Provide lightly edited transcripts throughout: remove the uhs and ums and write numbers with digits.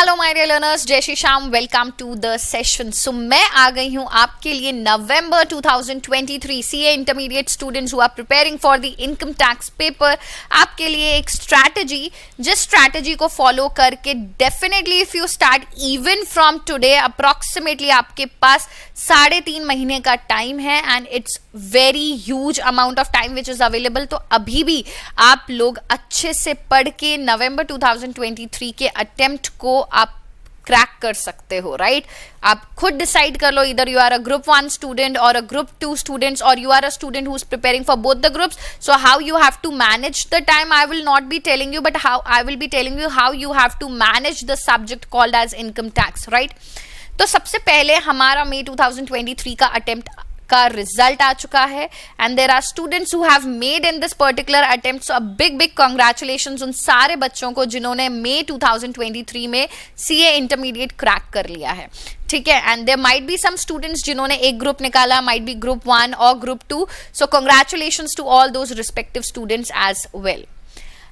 Hello my dear learners, जय Shri Shyam, welcome to the session. So मैं आ गई हूँ आपके लिए November 2023 CA intermediate students who are preparing for the income tax paper, आपके लिए एक स्ट्रैटेजी, जिस स्ट्रैटेजी को फॉलो करके definitely if you start even from today, approximately आपके पास 3.5 महीने का टाइम है and it's very huge amount of time which is available. तो अभी भी आप लोग अच्छे से पढ़ के नवंबर 2023 के अटेम्प्ट को आप क्रैक कर सकते हो, राइट? आप खुद डिसाइड कर लो, इधर you are a group 1 student और अ ग्रुप 2 स्टूडेंट्स, और you are a student who is preparing for both the groups. So how you have to manage the time, I will not be telling you, but how I will be telling you how you have to manage the subject called as income tax, right? तो सबसे पहले हमारा मई 2023 का attempt का result आ चुका है and there are students who have made in this particular attempt. So a big congratulations उन सारे बच्चों को जिन्होंने मई 2023 में सीए इंटरमीडिएट क्रैक कर लिया है, ठीक है? And there might be some students जिन्होंने एक ग्रुप निकाला, माइट बी ग्रुप 1 और group 2. So congratulations to all those respective students as well.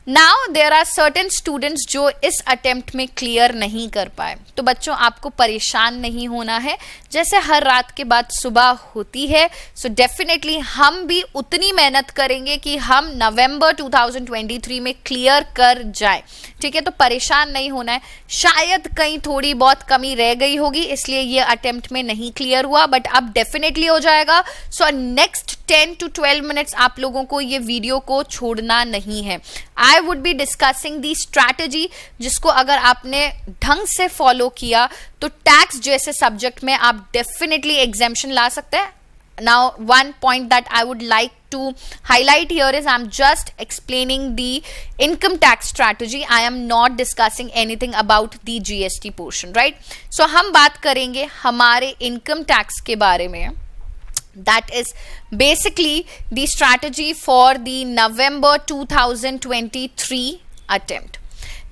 Now there are certain students जो इस अटेम्प्ट में क्लियर नहीं कर पाए. तो बच्चों, आपको परेशान नहीं होना है, जैसे हर रात के बाद सुबह होती है. सो डेफिनेटली हम भी उतनी मेहनत करेंगे कि हम नवंबर 2023 में क्लियर कर जाए, ठीक है? तो परेशान नहीं होना है. शायद कहीं थोड़ी बहुत कमी रह गई होगी, इसलिए ये अटेम्प्ट में नहीं क्लियर हुआ, बट अब डेफिनेटली हो जाएगा. सो नेक्स्ट 10 to 12 मिनट्स आप लोगों को ये वीडियो को छोड़ना नहीं है. I would be discussing the strategy, जिसको अगर आपने ढंग से फॉलो किया तो टैक्स जैसे सब्जेक्ट में आप डेफिनेटली एग्जेम्पशन ला सकते हैं. Now, one point that I would like to highlight here is I'm just explaining the income tax strategy. I am not discussing anything about the GST portion, right? So, हम बात करेंगे हमारे income tax के बारे में. That is basically the strategy for the November 2023 attempt.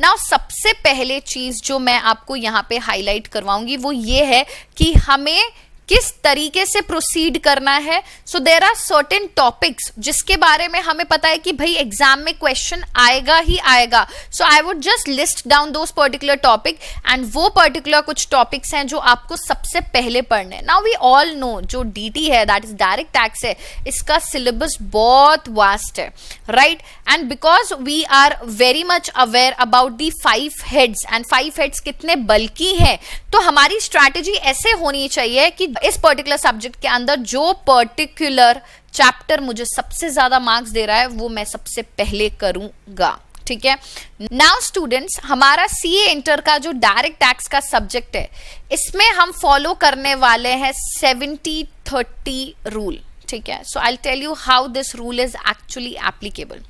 Now, सबसे पहले चीज जो मैं आपको यहाँ पे हाईलाइट करवाऊंगी वो ये है कि हमें किस तरीके से प्रोसीड करना है. So there are certain topics जिसके बारे में हमें पता है कि भाई एग्जाम में क्वेश्चन आएगा ही आएगा. So I would just list down those particular topic and वो पर्टिकुलर कुछ टॉपिक्स हैं जो आपको सबसे पहले पढ़ने हैं. नाउ वी ऑल नो जो डीटी है, दैट इज डायरेक्ट टैक्स है, इसका सिलेबस बहुत वास्ट है, right? And because we are very much aware about the 5 heads and 5 heads कितने बल्कि हैं, तो हमारी स्ट्रैटेजी ऐसे होनी चाहिए कि इस पर्टिकुलर सब्जेक्ट के अंदर जो पर्टिकुलर चैप्टर मुझे सबसे ज्यादा मार्क्स दे रहा है वो मैं सबसे पहले करूंगा, ठीक है? नाउ स्टूडेंट्स, हमारा सीए इंटर का जो डायरेक्ट टैक्स का सब्जेक्ट है, इसमें हम फॉलो करने वाले हैं 70-30 रूल, ठीक है? So I tell you how this rule is actually applicable.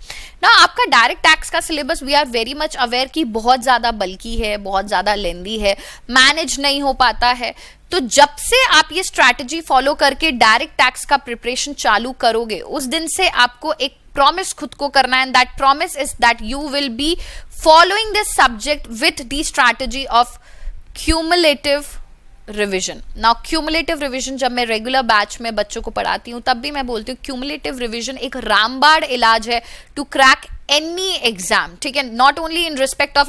ना आपका डायरेक्ट टैक्स का syllabus we are very much aware कि बहुत ज्यादा बल्कि है, बहुत ज्यादा लेंदी है, मैनेज नहीं हो पाता है. तो जब से आप ये स्ट्रैटेजी फॉलो करके डायरेक्ट टैक्स का प्रिपरेशन चालू करोगे, उस दिन से आपको एक प्रॉमिस खुद को करना है, and that promise is that you will be following this subject with the strategy of cumulative revision. Now cumulative revision जब मैं रेगुलर बैच में बच्चों को पढ़ाती हूँ तब भी मैं बोलती हूँ क्यूमुलेटिव रिविजन एक रामबाण इलाज है टू क्रैक एनी एग्जाम, ठीक है? Not only in respect of,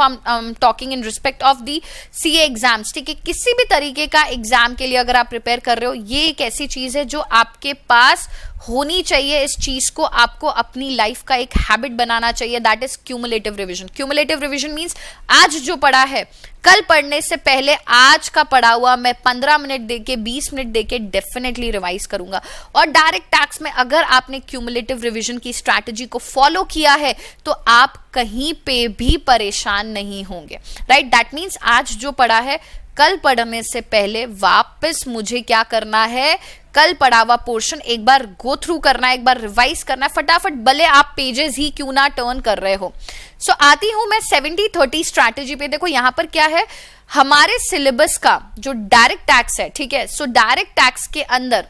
talking in respect of the CA exams, ठीक है? किसी भी तरीके का एग्जाम के लिए अगर आप प्रिपेयर कर रहे हो, ये एक ऐसी चीज है जो आपके पास होनी चाहिए. इस चीज को आपको अपनी लाइफ का एक हैबिट बनाना चाहिए, that is cumulative revision. Cumulative revision means आज जो पढ़ा है कल पढ़ने से पहले आज का पढ़ा हुआ मैं 15 मिनट देके 20 मिनट देके डेफिनेटली रिवाइज करूंगा. और डायरेक्ट टैक्स में अगर आपने क्यूमुलेटिव रिविजन की स्ट्रैटेजी को फॉलो किया है तो आप कहीं पे भी परेशान नहीं होंगे, राइट? दैट मीन्स आज जो पढ़ा है कल पढ़ने से पहले वापस मुझे क्या करना है, कल पढ़ा हुआ पोर्शन एक बार गो थ्रू करना है, एक बार रिवाइज करना है फटाफट, भले आप पेजेस ही क्यों ना टर्न कर रहे हो. सो आती हूं मैं 70-30 स्ट्रैटेजी पे. देखो यहां पर क्या है, हमारे सिलेबस का जो डायरेक्ट टैक्स है, ठीक है? सो डायरेक्ट टैक्स के अंदर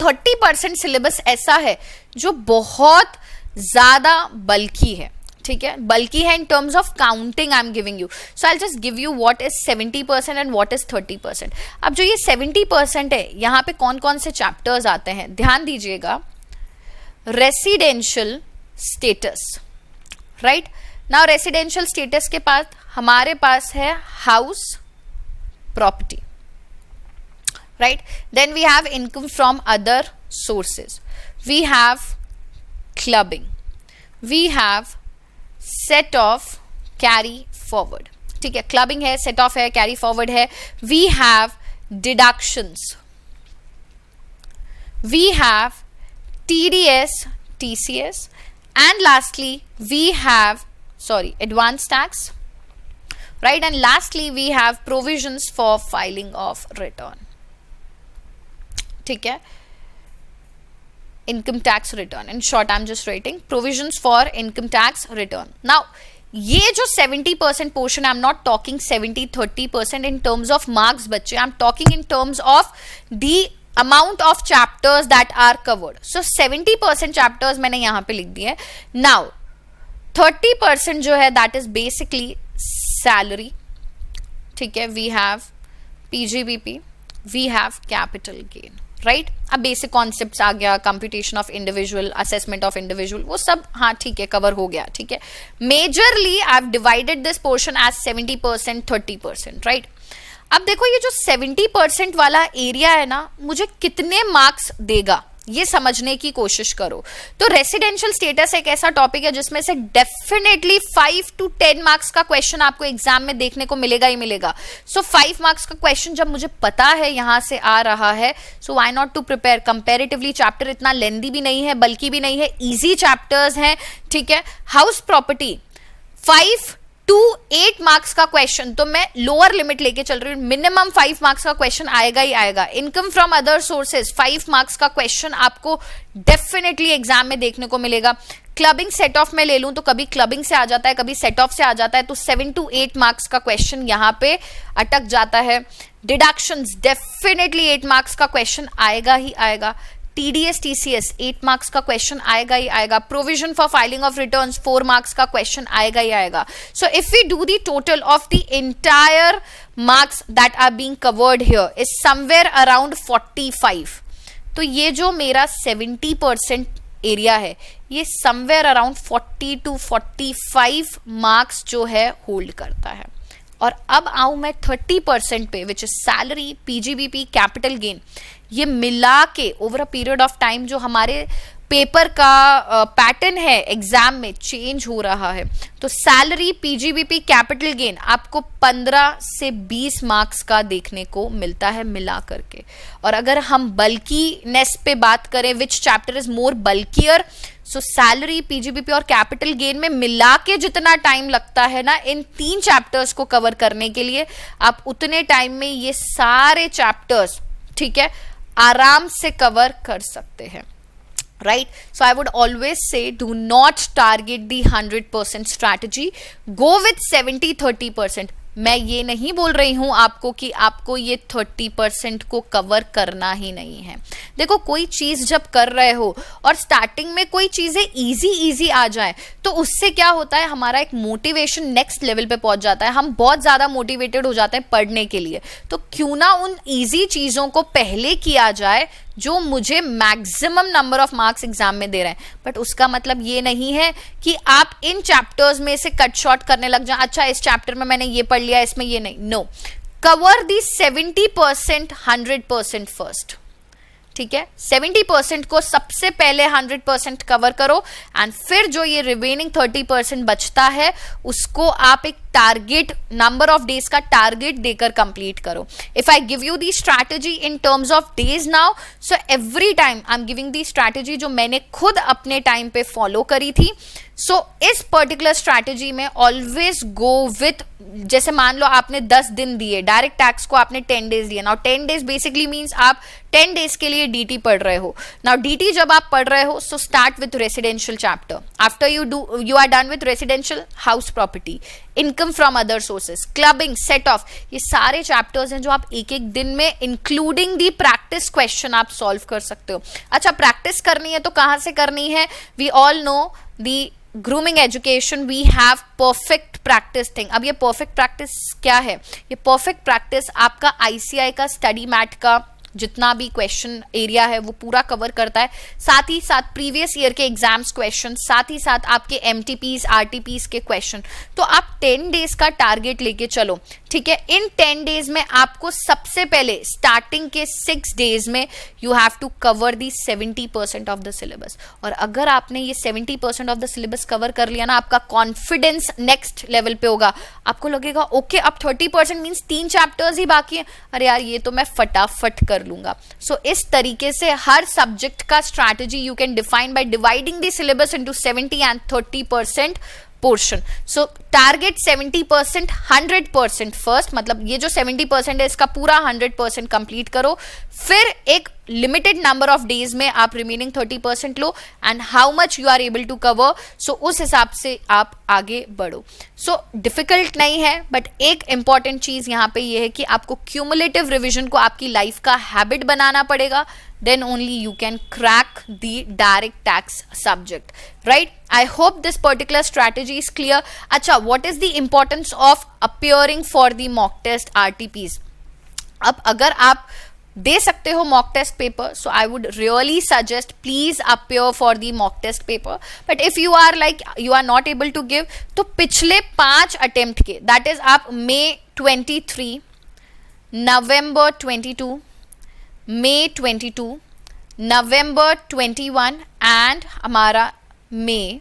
30% सिलेबस ऐसा है जो बहुत ज्यादा बल्कि है, ठीक है? बल्कि है in terms of counting I am giving you. So I just give you what is 70% and what is 30%. अब जो ये 70% है, यहाँ पे कौन कौन से चैप्टर्स आते हैं ध्यान दीजिएगा. Residential status, right? Now residential status के पास हमारे पास है house property, right. Then we have income from other sources, we have clubbing, we have set off carry forward. ठीक है, क्लबिंग है, सेट ऑफ है, कैरी फॉरवर्ड है. We have deductions, we have TDS, TCS, and lastly we have advance tax, right? And lastly we have provisions for filing of return. ठीक है, income tax return. In short, I'm just writing provisions for income tax return. Now ये जो 70% portion, I'm not talking 70-30% in terms of marks बच्चे, I'm talking in terms of the amount of chapters that are covered. So 70% chapters मैंने यहाँ पे लिख दिए. Now 30% जो है that is basically salary. ठीक है, we have PGBP, we have capital gain, right? अब बेसिक कॉन्सेप्ट्स आ गया, computation of individual, assessment of individual, वो सब हाँ ठीक है कवर हो गया. ठीक है, majorly I have divided this portion as 70%, 30%, right. अब देखो ये जो 70% वाला एरिया है ना, मुझे कितने मार्क्स देगा ये समझने की कोशिश करो. तो रेसिडेंशियल स्टेटस एक ऐसा टॉपिक है जिसमें से डेफिनेटली 5 to 10 मार्क्स का क्वेश्चन आपको एग्जाम में देखने को मिलेगा ही मिलेगा. सो 5 मार्क्स का क्वेश्चन जब मुझे पता है यहां से आ रहा है, so why not to prepare. Comparatively chapter इतना लेंदी भी नहीं है, बल्कि भी नहीं है, इजी चैप्टर्स हैं. ठीक है, हाउस प्रॉपर्टी 5 to 8 मार्क्स का क्वेश्चन, तो मैं लोअर लिमिट लेके चल रही हूँ, मिनिमम 5 मार्क्स का क्वेश्चन आएगा ही आएगा. Income from other sources 5 marks का क्वेश्चन आपको डेफिनेटली एग्जाम में देखने को मिलेगा. क्लबिंग सेट ऑफ में ले लूं तो कभी क्लबिंग से आ जाता है, कभी सेट ऑफ से आ जाता है, तो 7 to 8 मार्क्स का क्वेश्चन यहाँ पे अटक जाता है. डिडक्शंस डेफिनेटली 8 मार्क्स का क्वेश्चन आएगा ही आएगा. TDS, TCS 8 मार्क्स का क्वेश्चन आएगा ही आएगा. Provision for filing of returns 4 marks का क्वेश्चन आएगा ही आएगा. So if we do the total of the entire marks that are being covered here is somewhere around 45. तो ये जो मेरा 70% एरिया है, ये समवेयर अराउंड 40 to 45 मार्क्स जो है होल्ड करता है. और अब आऊं मैं 30% पे, which is salary, PGBP, capital gain. ये मिला के over a period of time जो हमारे पेपर का पैटर्न है एग्जाम में चेंज हो रहा है. तो सैलरी, PGBP, कैपिटल गेन आपको 15 से 20 मार्क्स का देखने को मिलता है मिला करके. और अगर हम बल्कीनेस पे बात करें, विच chapter is more bulkier, so salary, PGBP और कैपिटल गेन में मिला के जितना टाइम लगता है ना इन 3 चैप्टर्स को कवर करने के लिए, आप उतने टाइम में ये सारे चैप्टर्स, ठीक है, आराम से कवर कर सकते हैं. Right? So I would always say do not target the 100% strategy. Go with 70-30%. मैं ये नहीं बोल रही हूं आपको कि आपको ये 30% को कवर करना ही नहीं है. देखो कोई चीज जब कर रहे हो और स्टार्टिंग में कोई चीजें इजी आ जाए तो उससे क्या होता है, हमारा एक मोटिवेशन नेक्स्ट लेवल पे पहुंच जाता है. हम बहुत ज्यादा मोटिवेटेड हो जाते हैं पढ़ने के लिए. तो क्यों ना उन इजी चीजों को पहले किया जाए जो मुझे maximum number of marks exam में दे रहे हैं. बट उसका मतलब ये नहीं है कि आप इन चैप्टर्स में से कट शॉर्ट करने लग जाए. अच्छा इस चैप्टर में मैंने ये पढ़ लिया, इसमें ये नहीं. No, cover the 70% 100% first. ठीक है, 70% को सबसे पहले 100% कवर करो एंड फिर जो ये रिमेनिंग 30% बचता है उसको आप एक टारगेट, नंबर ऑफ डेज का टारगेट देकर कंप्लीट करो. If I give you the strategy in terms of days now, so every time I am giving the strategy जो मैंने खुद अपने टाइम पे फॉलो करी थी. सो इस पर्टिकुलर स्ट्रैटेजी में ऑलवेज गो विथ, जैसे मान लो आपने 10 दिन दिए, डायरेक्ट टैक्स को आपने 10 डेज दिए. नाउ 10 डेज बेसिकली मीन्स आप 10 डेज के लिए DT पढ़ रहे हो. नाउ DT जब आप पढ़ रहे हो, so start with residential chapter. After you are done with residential, house property, income from other sources, clubbing, set off, ये सारे चैप्टर्स हैं जो आप एक एक दिन में इंक्लूडिंग दी प्रैक्टिस क्वेश्चन आप सॉल्व कर सकते हो. अच्छा प्रैक्टिस करनी है तो कहां से करनी है? We all know the grooming education, we have perfect practice thing. अब ये परफेक्ट प्रैक्टिस क्या है? ये परफेक्ट प्रैक्टिस आपका ICI का स्टडी मैट का जितना भी क्वेश्चन एरिया है वो पूरा कवर करता है, साथ ही साथ प्रीवियस ईयर के एग्जाम्स क्वेश्चन, साथ ही साथ आपके एमटीपीज आरटीपीज के क्वेश्चन। तो आप 10 डेज का टारगेट लेके चलो, ठीक है। इन 10 डेज में आपको सबसे पहले स्टार्टिंग के 6 डेज में you have to cover the 70% of the syllabus. और अगर आपने ये 70% ऑफ द सिलेबस कवर कर लिया ना, आपका कॉन्फिडेंस नेक्स्ट लेवल पे होगा। आपको लगेगा ओके अब 30% मीन्स 3 चैप्टर्स ही बाकी हैं, अरे यार ये तो मैं फटाफट कर लूंगा। सो इस तरीके से हर सब्जेक्ट का strategy you can define by dividing the syllabus into 70 and 30% portion. So target 70%, 100% first, मतलब ये जो 70% है इसका पूरा 100% कंप्लीट करो, फिर एक लिमिटेड नंबर ऑफ डेज में आप रिमेनिंग 30% लो and how much you are able to cover, so उस हिसाब से आप आगे बढ़ो। सो डिफिकल्ट नहीं है, बट एक इंपॉर्टेंट चीज यहाँ पे ये है कि आपको क्यूमुलेटिव रिविजन को आपकी लाइफ का हैबिट बनाना पड़ेगा, then only you can crack the direct tax subject, right? I hope this particular strategy is clear. अच्छा, what is the importance of appearing for the mock test RTPs? अब अगर आप दे सकते हो mock test paper, so I would really suggest please appear for the mock test paper. But if you are like you are not able to give, तो पिछले 5 attempt के, that is आप May 23, November 22, May 22, November 21 and हमारा May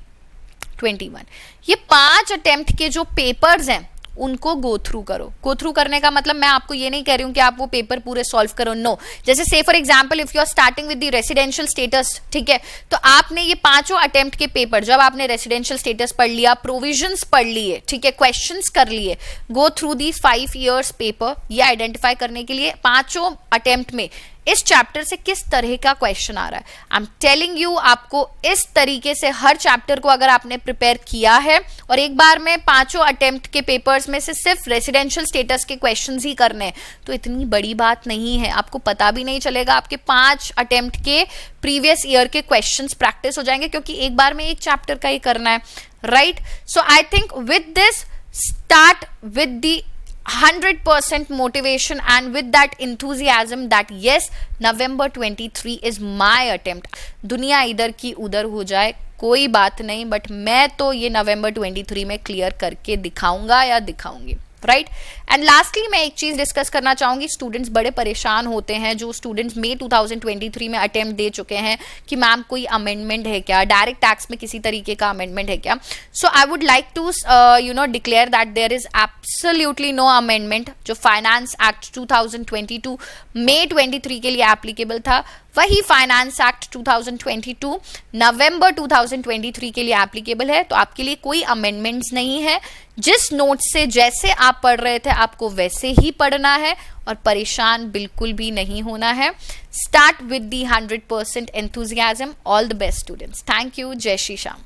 21, ये 5 attempt के जो papers हैं उनको गो थ्रू करो। गो थ्रू करने का मतलब मैं आपको ये नहीं कह रही हूँ कि आप वो पेपर पूरे सॉल्व करो, नो। जैसे से for example if you are starting with the residential status, ठीक है, तो आपने ये 5 अटेम्प्ट के पेपर, जब आपने रेसिडेंशियल स्टेटस पढ़ लिया, प्रोविजंस पढ़ लिए, ठीक है, क्वेश्चंस कर लिए, go through the 5 years paper, ये आइडेंटिफाई करने के लिए 5 अटेम्प्ट में इस चैप्टर से किस तरह का क्वेश्चन आ रहा है। आई एम टेलिंग यू, आपको इस तरीके से हर चैप्टर को अगर आपने प्रिपेयर किया है और एक बार में 5 अटेम्प्ट के पेपर्स में से सिर्फ रेसिडेंशियल स्टेटस के क्वेश्चंस ही करने हैं, तो इतनी बड़ी बात नहीं है। आपको पता भी नहीं चलेगा, आपके 5 अटेम्प्ट के प्रीवियस ईयर के क्वेश्चंस प्रैक्टिस हो जाएंगे, क्योंकि एक बार में एक चैप्टर का ही करना है, right? So I think with this start with the 100% motivation and with that enthusiasm that yes, November 23 is my attempt. दुनिया इधर की उधर हो जाए कोई बात नहीं, बट मैं तो ये November 23 में क्लियर करके दिखाऊंगा या दिखाऊंगी, राइट? एंड लास्टली मैं एक चीज डिस्कस करना चाहूंगी। स्टूडेंट्स बड़े परेशान होते हैं, जो स्टूडेंट्स May 2023 में अटेम्प्ट दे चुके हैं, कि मैम कोई अमेंडमेंट है क्या, डायरेक्ट टैक्स में किसी तरीके का अमेंडमेंट है क्या? So I would like to declare that there is absolutely no amendment. जो फाइनेंस एक्ट 2022 May 23 के लिए एप्लीकेबल था, वही फाइनेंस एक्ट 2022 नवंबर 2023 के लिए एप्लीकेबल है। तो आपके लिए कोई अमेंडमेंट्स नहीं है। जिस नोट से जैसे आप पढ़ रहे थे आपको वैसे ही पढ़ना है और परेशान बिल्कुल भी नहीं होना है। Start with the 100% enthusiasm. All the best students. Thank you. जय श्री श्याम।